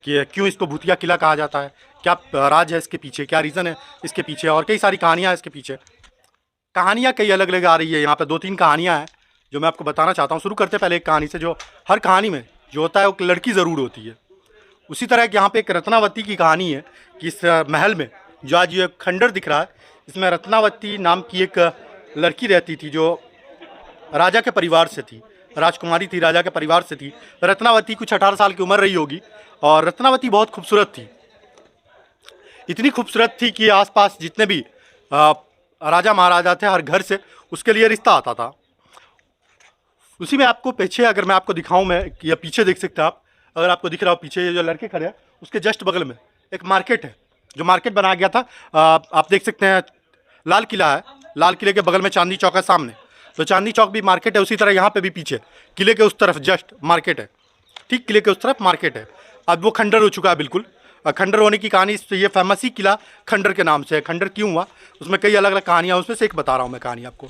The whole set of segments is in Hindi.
कि क्यों इसको भूतिया किला कहा जाता है, क्या राज है इसके पीछे, क्या रीज़न है इसके पीछे, और कई सारी कहानियाँ हैं इसके पीछे। कहानियाँ कई अलग अलग आ रही है, यहाँ पे 2-3 कहानियाँ हैं जो मैं आपको बताना चाहता हूँ। शुरू करते हैं पहले एक कहानी से। जो हर कहानी में जो होता है वो एक लड़की ज़रूर होती है। उसी तरह कि यहाँ पे एक रत्नावती की कहानी है कि इस महल में जो आज ये खंडर दिख रहा है, इसमें रत्नावती नाम की एक लड़की रहती थी जो राजा के परिवार से थी, राजकुमारी थी, राजा के परिवार से थी। रत्नावती कुछ 18 साल की उम्र रही होगी और रत्नावती बहुत खूबसूरत थी। इतनी खूबसूरत थी कि आसपास जितने भी राजा महाराजा थे, हर घर से उसके लिए रिश्ता आता था। उसी में आपको पीछे अगर मैं आपको दिखाऊं, मैं या पीछे देख सकते हैं आप, अगर आपको दिख रहा हो पीछे ये जो लड़के खड़े हैं उसके जस्ट बगल में एक मार्केट है, जो मार्केट बनाया गया था। आप देख सकते हैं लाल किला है, लाल किले के बगल में चांदनी चौक है सामने, तो चांदनी चौक भी मार्केट है। उसी तरह यहाँ पे भी पीछे किले के उस तरफ जस्ट मार्केट है, ठीक किले के उस तरफ मार्केट है। अब वो खंडर हो चुका है बिल्कुल। खंडर होने की कहानी, ये फेमस ही किला खंडर के नाम से है। खंडर क्यों हुआ उसमें कई अलग अलग कहानियाँ, उसमें से एक बता रहा हूँ मैं कहानी आपको।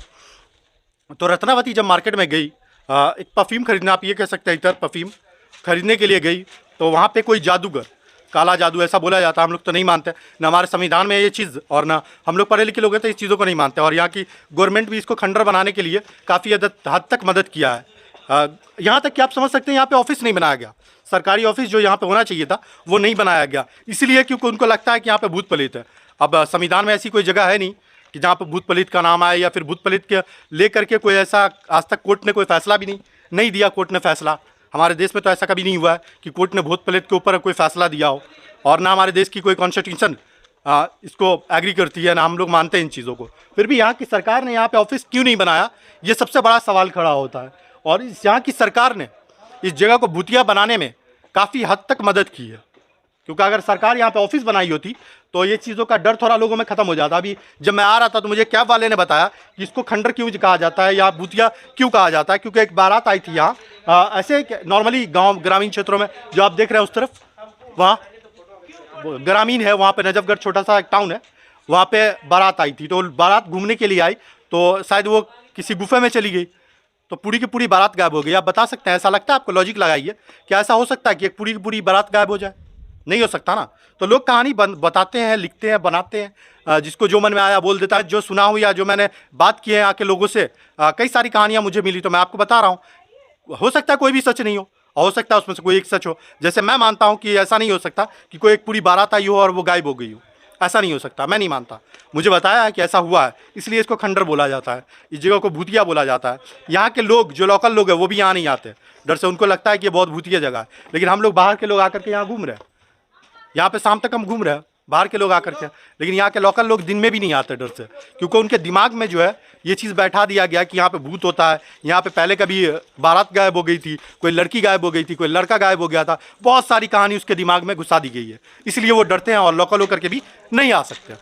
तो रत्नावती जब मार्केट में गई एक परफ्यूम खरीदने, आप ये कह सकते हैं इतर परफ्यूम खरीदने के लिए गई, तो वहाँ पे कोई जादूगर, काला जादू ऐसा बोला जाता है, हम लोग तो नहीं मानते, न हमारे संविधान में ये चीज़, और ना हम लोग पढ़े लिखे लोग हैं तो इस चीज़ों को नहीं मानते। और यहाँ की गवर्नमेंट भी इसको खंडर बनाने के लिए काफ़ी हद तक मदद किया है। यहाँ तक कि आप समझ सकते हैं यहाँ पे ऑफिस नहीं बनाया गया, सरकारी ऑफिस जो यहाँ पे होना चाहिए था वो नहीं बनाया गया, इसलिए क्योंकि उनको लगता है कि यहाँ पे भूत प्रेत है। अब संविधान में ऐसी कोई जगह है नहीं कि जहाँ पर भूत प्रेत का नाम आए, या फिर भूत प्रेत के लेकर के कोई ऐसा, आज तक कोर्ट ने कोई फैसला भी नहीं दिया। कोर्ट ने फैसला, हमारे देश में तो ऐसा कभी नहीं हुआ है कि कोर्ट ने भूत प्रेत के ऊपर कोई फैसला दिया हो, और ना हमारे देश की कोई कॉन्स्टिट्यूशन इसको एग्री करती है, ना हम लोग मानते हैं इन चीज़ों को। फिर भी यहाँ की सरकार ने यहाँ पे ऑफिस क्यों नहीं बनाया, ये सबसे बड़ा सवाल खड़ा होता है। और यहाँ की सरकार ने इस जगह को भूतिया बनाने में काफ़ी हद तक मदद की है, क्योंकि अगर सरकार यहाँ पे ऑफिस बनाई होती तो ये चीज़ों का डर थोड़ा लोगों में ख़त्म हो जाता। अभी जब मैं आ रहा था तो मुझे कैब वाले ने बताया कि इसको खंडर क्यों कहा जाता है या भूतिया क्यों कहा जाता है, क्योंकि एक बारात आई थी यहाँ। ऐसे नॉर्मली गांव ग्रामीण क्षेत्रों में जो आप देख रहे हैं उस तरफ, वहाँ ग्रामीण है, वहाँ पे नजफगढ़ छोटा सा एक टाउन है, वहाँ पे बारात आई थी। तो बारात घूमने के लिए आई, तो शायद वो किसी गुफे में चली गई, तो पूरी की पूरी बारात गायब हो गई। आप बता सकते हैं, ऐसा लगता है आपको, लॉजिक लगाइए, क्या ऐसा हो सकता है कि एक पूरी की पूरी बारात गायब हो जाए? नहीं हो सकता ना। तो लोग कहानी बताते हैं, लिखते हैं, बनाते हैं, जिसको जो मन में आया बोल देता है। जो सुना हो या जो मैंने बात की है आके लोगों से, कई सारी कहानियाँ मुझे मिली, तो मैं आपको बता रहा हूँ। हो सकता है कोई भी सच नहीं हो सकता है उसमें से कोई एक सच हो। जैसे मैं मानता हूँ कि ऐसा नहीं हो सकता कि कोई एक पूरी बारात आई हो और वो गायब हो गई हो, ऐसा नहीं हो सकता, मैं नहीं मानता। मुझे बताया है कि ऐसा हुआ है, इसलिए इसको खंडर बोला जाता है, इस जगह को भूतिया बोला जाता है। यहाँ के लोग, जो लोकल लोग हैं, वो भी यहाँ नहीं आते डर से, उनको लगता है कि ये बहुत भूतिया जगह है। लेकिन हम लोग बाहर के लोग आकर के यहाँ घूम रहे हैं, यहाँ पे शाम तक हम घूम रहे हैं, बाहर के लोग आकर के, लेकिन यहाँ के लोकल लोग दिन में भी नहीं आते डर से, क्योंकि उनके दिमाग में जो है ये चीज़ बैठा दिया गया कि यहाँ पे भूत होता है। यहाँ पे पहले कभी बारात गायब हो गई थी, कोई लड़की गायब हो गई थी, कोई लड़का गायब हो गया था, बहुत सारी कहानी उसके दिमाग में घुसा दी गई है, इसलिए वो डरते हैं और लोकल होकर के भी नहीं आ सकते।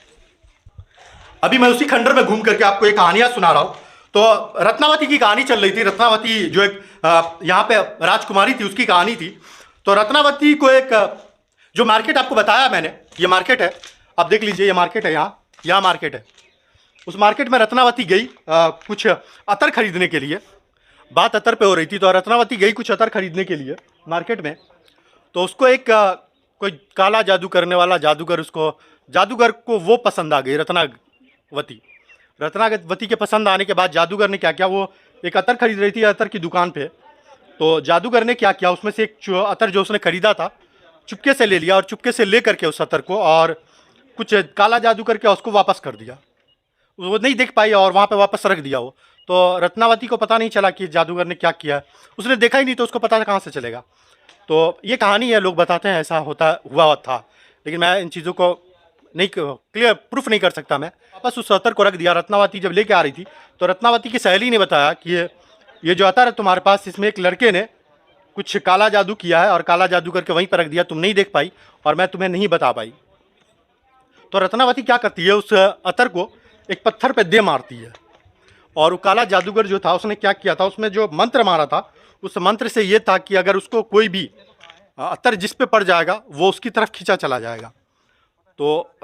अभी मैं उसी खंडर में घूम करके आपको एक कहानियाँ सुना रहा हूँ। तो रत्नावती की कहानी चल रही थी। रत्नावती जो एक यहाँ पे राजकुमारी थी, उसकी कहानी थी। तो रत्नावती को एक जो मार्केट आपको बताया मैंने, ये मार्केट है, आप देख लीजिए, ये मार्केट है, यहाँ मार्केट है। उस मार्केट में रत्नावती गई कुछ अतर खरीदने के लिए। बात अतर पे हो रही थी, तो रत्नावती गई कुछ अतर खरीदने के लिए मार्केट में। तो उसको एक कोई काला जादू करने वाला जादूगर को वो पसंद आ गई, रत्नावती के पसंद आने के बाद जादूगर ने क्या किया, वो एक अतर खरीद रही थी अतर की दुकान पे। तो जादूगर ने क्या किया, उसमें से एक अतर जो उसने खरीदा था चुपके से ले लिया, और चुपके से ले करके उस अतर को और कुछ काला जादू करके उसको वापस कर दिया। वो नहीं देख पाई और वहाँ पे वापस रख दिया वो। तो रत्नावती को पता नहीं चला कि जादूगर ने क्या किया, उसने देखा ही नहीं, तो उसको पता कहाँ से चलेगा। तो ये कहानी है, लोग बताते हैं ऐसा हुआ था, लेकिन मैं इन चीज़ों को नहीं क्लियर प्रूफ नहीं कर सकता। मैं वापस उस अतर को रख दिया। रत्नावती जब लेके आ रही थी तो रत्नावती की सहेली ने बताया कि ये जो अतर है तुम्हारे पास, इसमें एक लड़के ने कुछ काला जादू किया है और काला जादू करके वहीं पर रख दिया, तुम नहीं देख पाई और मैं तुम्हें नहीं बता पाई। तो रत्नावती क्या करती है, उस अतर को एक पत्थर पे दे मारती है, और वो काला जादूगर जो था उसने क्या किया था, उसमें जो मंत्र मारा था, उस मंत्र से ये था कि अगर उसको कोई भी अतर जिस पे पड़ जाएगा वो उसकी तरफ खींचा चला जाएगा। तो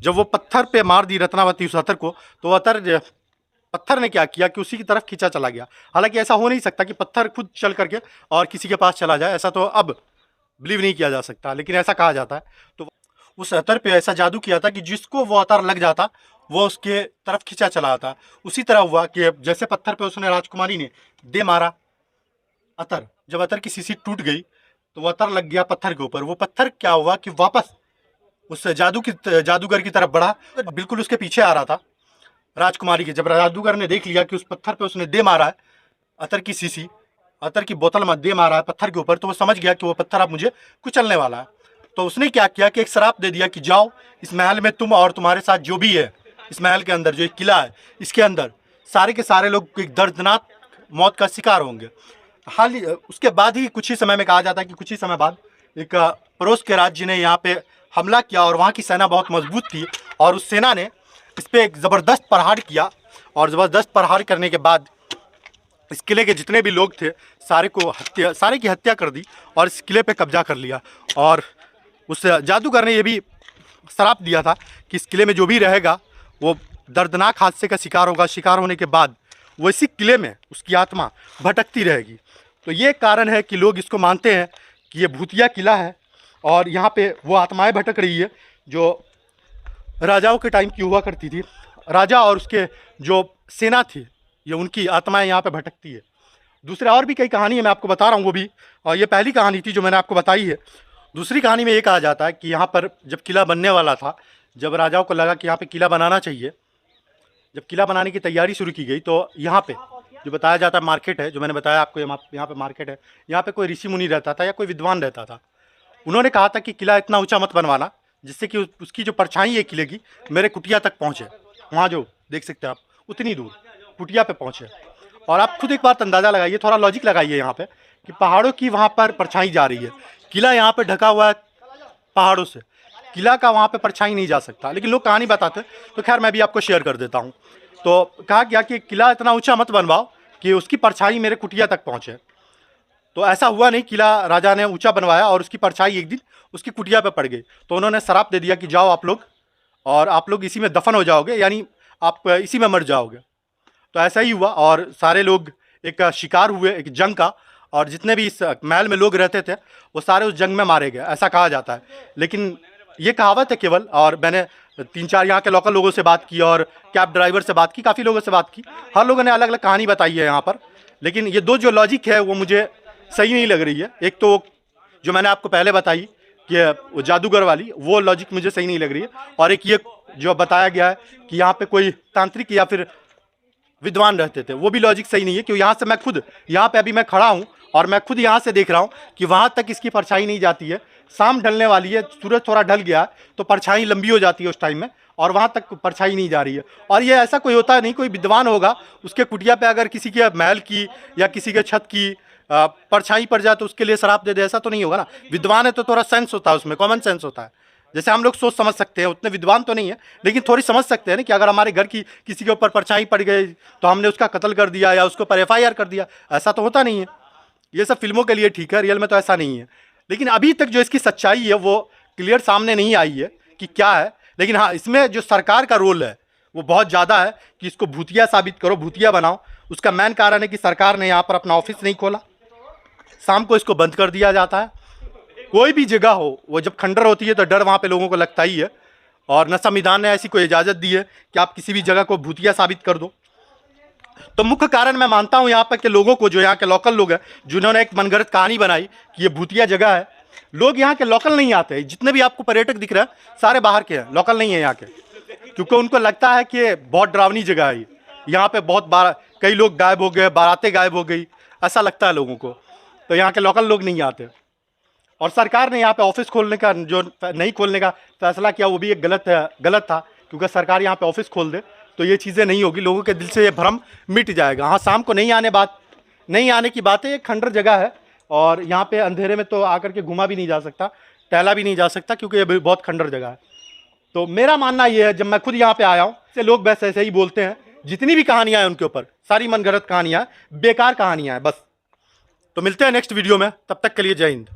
जब वो पत्थर पे मार दी रत्नावती उस अतर को, तो अतर पत्थर ने क्या किया कि उसी की तरफ खींचा चला गया। हालांकि ऐसा हो नहीं सकता कि पत्थर खुद चल करके और किसी के पास चला जाए, ऐसा तो अब बिलीव नहीं किया जा सकता, लेकिन ऐसा कहा जाता है। तो उस अतर पे ऐसा जादू किया था कि जिसको वो अतर लग जाता वो उसके तरफ खींचा चला आता। उसी तरह हुआ कि जैसे पत्थर पे उसने राजकुमारी ने दे मारा अतर, जब अतर की शीशी टूट गई तो वो अतर लग गया पत्थर के ऊपर। वो पत्थर क्या हुआ कि वापस उस जादूगर की तरफ बढ़ा, बिल्कुल उसके पीछे आ रहा था राजकुमारी के। जब जादूगर ने देख लिया कि उस पत्थर पे उसने दे मारा है अतर की शीशी, अतर की बोतल में दे मारा है पत्थर के ऊपर, तो वो समझ गया कि वो पत्थर अब मुझे कुचलने वाला है। तो उसने क्या किया कि एक श्राप दे दिया कि जाओ इस महल में तुम और तुम्हारे साथ जो भी है, इस महल के अंदर जो एक किला है इसके अंदर सारे के सारे लोग एक दर्दनाक मौत का शिकार होंगे। हाल ही उसके बाद ही कुछ ही समय में कहा जाता है कि कुछ ही समय बाद एक पड़ोस के राज्य ने यहाँ पे हमला किया और वहाँ की सेना बहुत मजबूत थी और उस सेना ने इस पर एक ज़बरदस्त प्रहार किया और ज़बरदस्त प्रहार करने के बाद इस किले के जितने भी लोग थे सारे की हत्या कर दी और इस किले पे कब्जा कर लिया। और उस जादूगर ने ये भी श्राप दिया था कि इस किले में जो भी रहेगा वो दर्दनाक हादसे का शिकार होगा। शिकार होने के बाद वो इसी किले में उसकी आत्मा भटकती रहेगी। तो ये कारण है कि लोग इसको मानते हैं कि ये भूतिया किला है और यहाँ पे वो आत्माएं भटक रही है जो राजाओं के टाइम की हुआ करती थी। राजा और उसके जो सेना थी ये उनकी आत्माएं यहाँ पे भटकती है। दूसरे और भी कई कहानी है, मैं आपको बता रहा हूँ वो भी, और ये पहली कहानी थी जो मैंने आपको बताई है। दूसरी कहानी में ये कहा जाता है कि यहाँ पर जब किला बनने वाला था, जब राजाओं को लगा कि यहाँ पे किला बनाना चाहिए, जब किला बनाने की तैयारी शुरू की गई तो यहाँ पे जो बताया जाता है मार्केट है, जो मैंने बताया आपको यहाँ पे मार्केट है, यहाँ पे कोई ऋषि मुनि रहता था या कोई विद्वान रहता था। उन्होंने कहा था कि किला इतना ऊंचा मत बनवाना जिससे कि उसकी जो परछाई है किले की मेरे कुटिया तक पहुँचे। वहाँ जो देख सकते हैं आप उतनी दूर कुटिया पे पहुँचे। और आप खुद एक बात अंदाज़ा लगाइए, थोड़ा लॉजिक लगाइए यहाँ पे कि पहाड़ों की वहाँ पर परछाई जा रही है, किला यहाँ पे ढका हुआ है पहाड़ों से, किला का वहाँ पे परछाई नहीं जा सकता। लेकिन लोग कहानी बताते, तो खैर मैं भी आपको शेयर कर देता हूँ। तो कहा गया कि किला इतना ऊंचा मत बनवाओ कि उसकी परछाई मेरे कुटिया तक पहुँचे। तो ऐसा हुआ नहीं, किला राजा ने ऊंचा बनवाया और उसकी परछाई एक दिन उसकी कुटिया पे पड़ गई। तो उन्होंने श्राप दे दिया कि जाओ आप लोग इसी में दफन हो जाओगे, यानी आप इसी में मर जाओगे। तो ऐसा ही हुआ और सारे लोग एक शिकार हुए एक जंग का, और जितने भी इस महल में लोग रहते थे वो सारे उस जंग में मारे गए, ऐसा कहा जाता है। लेकिन ये कहावत है केवल, और मैंने 3-4 यहाँ के लोकल लोगों से बात की और कैब ड्राइवर से बात की, काफ़ी लोगों से बात की, हर लोगों ने अलग अलग कहानी बताई है यहाँ पर। लेकिन ये दो जो लॉजिक है वो मुझे सही नहीं लग रही है। एक तो जो मैंने आपको पहले बताई कि वो जादूगर वाली, वो लॉजिक मुझे सही नहीं लग रही है, और एक ये जो बताया गया है कि यहाँ पे कोई तांत्रिक या फिर विद्वान रहते थे, वो भी लॉजिक सही नहीं है। क्योंकि यहाँ से मैं खुद यहाँ पे अभी मैं खड़ा हूँ और मैं खुद यहाँ से देख रहा हूँ कि वहाँ तक इसकी परछाई नहीं जाती है। शाम ढलने वाली है, सूरज थोड़ा ढल गया तो परछाई लंबी हो जाती है उस टाइम में, और वहाँ तक परछाई नहीं जा रही है। और ये ऐसा कोई होता नहीं, कोई विद्वान होगा उसके कुटिया पे अगर किसी के महल की या किसी के छत की परछाई पड़ जाए तो उसके लिए शराब दे दे, ऐसा तो नहीं होगा ना। विद्वान है तो थोड़ा सेंस होता है, उसमें कॉमन सेंस होता है। जैसे हम लोग सोच समझ सकते हैं, उतने विद्वान तो नहीं है लेकिन थोड़ी समझ सकते हैं ना कि अगर हमारे घर की किसी के ऊपर परछाई पड़ गई तो हमने उसका कत्ल कर दिया या उसके ऊपर FIR कर दिया, ऐसा तो होता नहीं है। ये सब फिल्मों के लिए ठीक है, रियल में तो ऐसा नहीं है। लेकिन अभी तक जो इसकी सच्चाई है वो क्लियर सामने नहीं आई है कि क्या है। लेकिन हाँ, इसमें जो सरकार का रोल है वो बहुत ज़्यादा है कि इसको भूतिया साबित करो, भूतिया बनाओ। उसका मेन कारण है कि सरकार ने यहाँ पर अपना ऑफिस नहीं खोला, शाम को इसको बंद कर दिया जाता है। कोई भी जगह हो, वो जब खंडर होती है तो डर वहाँ पे लोगों को लगता ही है, और न संविधान ने ऐसी कोई इजाज़त दी है कि आप किसी भी जगह को भूतिया साबित कर दो। तो मुख्य कारण मैं मानता हूँ यहाँ पर के लोगों को, जो यहाँ के लोकल लोग हैं जिन्होंने एक मनगढ़ंत कहानी बनाई कि ये भूतिया जगह है, लोग यहाँ के लोकल नहीं आते। जितने भी आपको पर्यटक दिख रहे हैं सारे बाहर के हैं, लोकल नहीं है यहाँ के, क्योंकि उनको लगता है कि बहुत डरावनी जगह है। यहाँ पे कई लोग गायब हो गए, बारातें गायब हो गई, ऐसा लगता है लोगों को। तो यहाँ के लोकल लोग नहीं आते। और सरकार ने यहाँ पे ऑफिस खोलने का, जो नहीं खोलने का फैसला किया, वो भी एक गलत था। क्योंकि सरकार यहाँ पे ऑफिस खोल दे तो ये चीज़ें नहीं होगी, लोगों के दिल से ये भ्रम मिट जाएगा। हाँ, शाम को नहीं आने की बात है। एक खंडर जगह है और यहाँ पे अंधेरे में तो आकर के घूमा भी नहीं जा सकता, टहला भी नहीं जा सकता, क्योंकि ये बहुत खंडर जगह है। तो मेरा मानना ये है, जब मैं खुद यहाँ पे आया हूँ से लोग बस ऐसे ही बोलते हैं, जितनी भी कहानियाँ हैं उनके ऊपर सारी मनगढ़ंत कहानियाँ, बेकार कहानियाँ हैं बस। तो मिलते हैं नेक्स्ट वीडियो में, तब तक के लिए जय हिंद।